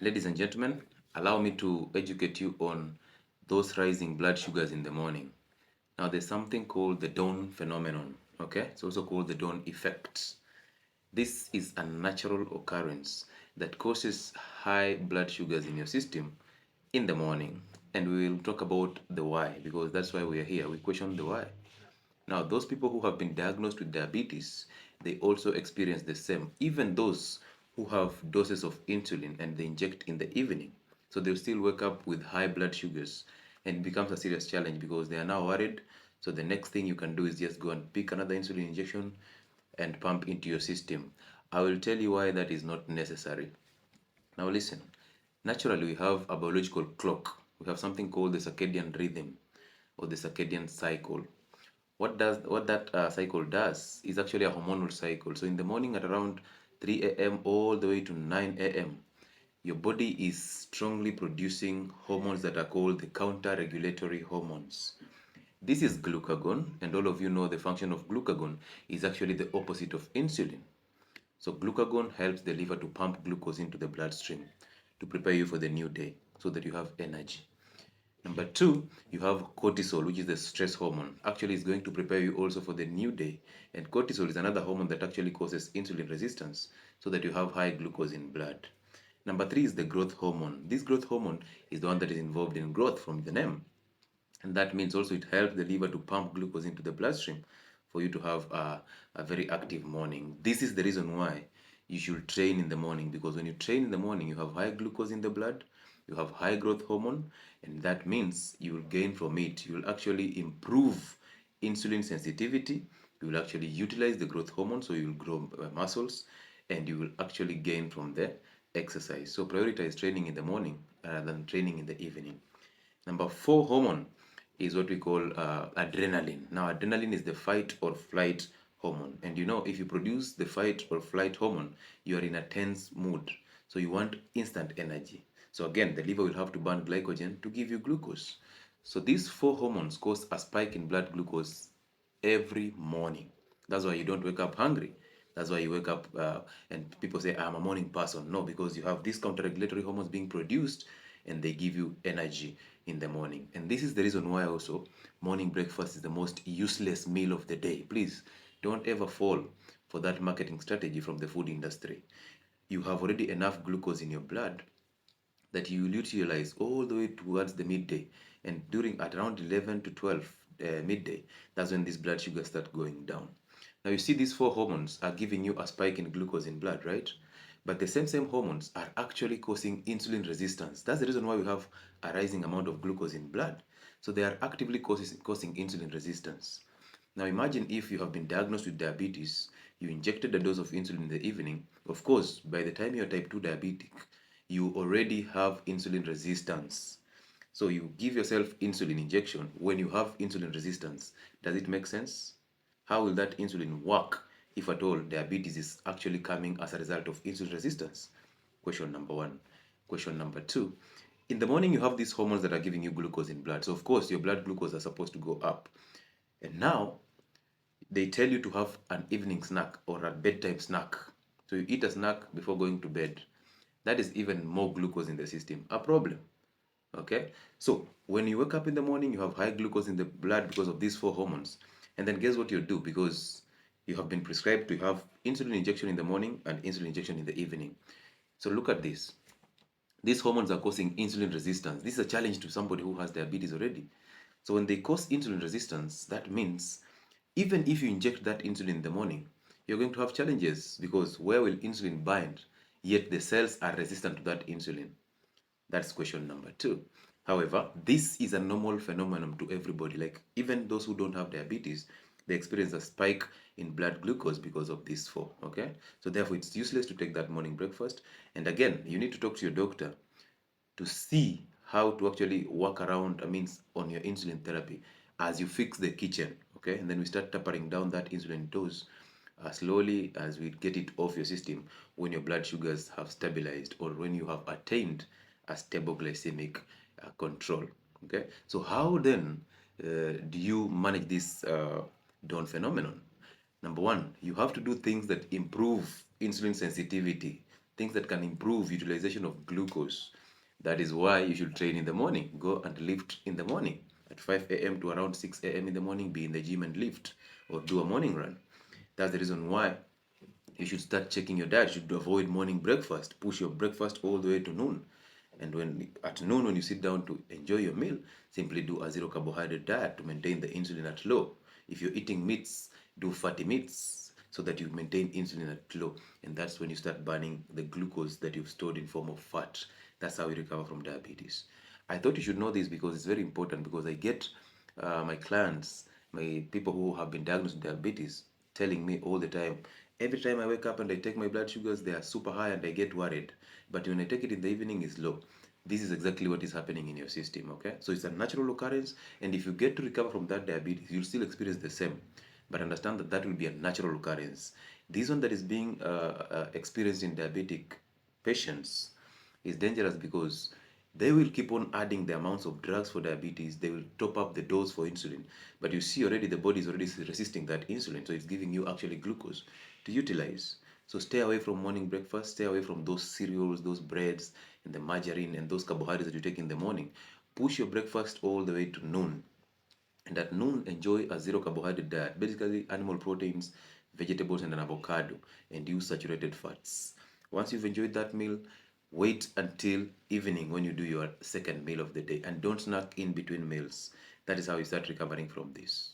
Ladies and gentlemen, allow me to educate you on those rising blood sugars in the morning. Now, there's something called the dawn phenomenon, okay? It's also called the dawn effect. This is a natural occurrence that causes high blood sugars in your system in the morning. And we will talk about the why because that's why we are here. We question the why. Now, those people who have been diagnosed with diabetes, they also experience the same. Even those who have doses of insulin and they inject in the evening, so they'll still wake up with high blood sugars and it becomes a serious challenge because they are now worried. So the next thing you can do is just go and pick another insulin injection and pump into your system. I will tell you why that is not necessary. Now listen, naturally we have a biological clock. We have something called the circadian rhythm or the circadian cycle. What that cycle does is actually a hormonal cycle. So in the morning at around 3 a.m. all the way to 9 a.m., your body is strongly producing hormones that are called the counter-regulatory hormones. This is glucagon, and all of you know the function of glucagon is actually the opposite of insulin. So glucagon helps the liver to pump glucose into the bloodstream to prepare you for the new day so that you have energy. Number two, you have cortisol, which is the stress hormone. Actually, it's going to prepare you also for the new day. And cortisol is another hormone that actually causes insulin resistance so that you have high glucose in blood. Number three is the growth hormone. This growth hormone is the one that is involved in growth from the name. And that means also it helps the liver to pump glucose into the bloodstream for you to have a very active morning. This is the reason why you should train in the morning, because when you train in the morning, you have high glucose in the blood, you have high growth hormone, and that means you will gain from it. You will actually improve insulin sensitivity, you will actually utilize the growth hormone, so you will grow muscles, and you will actually gain from the exercise. So prioritize training in the morning rather than training in the evening. Number four hormone is what we call adrenaline. Now, adrenaline is the fight or flight hormone. And you know, if you produce the fight or flight hormone, you are in a tense mood. So you want instant energy. So again, the liver will have to burn glycogen to give you glucose. So these four hormones cause a spike in blood glucose every morning. That's why you don't wake up hungry. That's why you wake up and people say, I'm a morning person. No, because you have these counter-regulatory hormones being produced and they give you energy in the morning. And this is the reason why also morning breakfast is the most useless meal of the day. Please don't ever fall for that marketing strategy from the food industry. You have already enough glucose in your blood that you will utilize all the way towards the midday, and during at around 11 to 12 midday, that's when these blood sugars start going down. Now you see these four hormones are giving you a spike in glucose in blood, right? But the same hormones are actually causing insulin resistance. That's the reason why we have a rising amount of glucose in blood. So they are actively causing insulin resistance. Now imagine if you have been diagnosed with diabetes, you injected a dose of insulin in the evening. Of course, by the time you're type 2 diabetic, you already have insulin resistance. So you give yourself insulin injection when you have insulin resistance. Does it make sense? How will that insulin work if at all diabetes is actually coming as a result of insulin resistance? Question number one. Question number two. In the morning, you have these hormones that are giving you glucose in blood. So, of course, your blood glucose are supposed to go up. And now they tell you to have an evening snack or a bedtime snack. So you eat a snack before going to bed. That is even more glucose in the system. A problem. Okay? So when you wake up in the morning, you have high glucose in the blood because of these four hormones. And then guess what you do? Because you have been prescribed to have insulin injection in the morning and insulin injection in the evening. So look at this. These hormones are causing insulin resistance. This is a challenge to somebody who has diabetes already. So when they cause insulin resistance, that means even if you inject that insulin in the morning, you're going to have challenges because where will insulin bind? Yet the cells are resistant to that insulin. That's question number two. However, this is a normal phenomenon to everybody. Like even those who don't have diabetes, they experience a spike in blood glucose because of these four. Okay, so therefore it's useless to take that morning breakfast. And again, you need to talk to your doctor to see how to actually work around, I mean, on your insulin therapy as you fix the kitchen. Okay, and then we start tapering down that insulin dose slowly as we get it off your system when your blood sugars have stabilized or when you have attained a stable glycemic control. Okay, so how then do you manage this dawn phenomenon? Number one, you have to do things that improve insulin sensitivity things that can improve utilization of glucose. That is why you should train in the morning. Go and lift in the morning at 5 a.m. to around 6 a.m. in the morning. Be in the gym and lift or do a morning run. That's the reason why you should start checking your diet. You should avoid morning breakfast. Push your breakfast all the way to noon. And when at noon, when you sit down to enjoy your meal, simply do a zero carbohydrate diet to maintain the insulin at low. If you're eating meats, do fatty meats so that you maintain insulin at low. And that's when you start burning the glucose that you've stored in form of fat. That's how you recover from diabetes. I thought you should know this because it's very important, because I get my clients, my people who have been diagnosed with diabetes, telling me all the time. Every time I wake up and I take my blood sugars, they are super high and I get worried. But when I take it in the evening, it's low. This is exactly what is happening in your system, okay? So it's a natural occurrence, and if you get to recover from that diabetes, you'll still experience the same. But understand that that will be a natural occurrence. This one that is being experienced in diabetic patients is dangerous because they will keep on adding the amounts of drugs for diabetes. They will top up the dose for insulin. But you see already the body is already resisting that insulin. So it's giving you actually glucose to utilize. So stay away from morning breakfast. Stay away from those cereals, those breads, and the margarine and those carbohydrates that you take in the morning. Push your breakfast all the way to noon. And at noon, enjoy a zero carbohydrate diet, basically animal proteins, vegetables, and an avocado, and use saturated fats. Once you've enjoyed that meal, wait until evening when you do your second meal of the day, and don't snack in between meals. That is how you start recovering from this.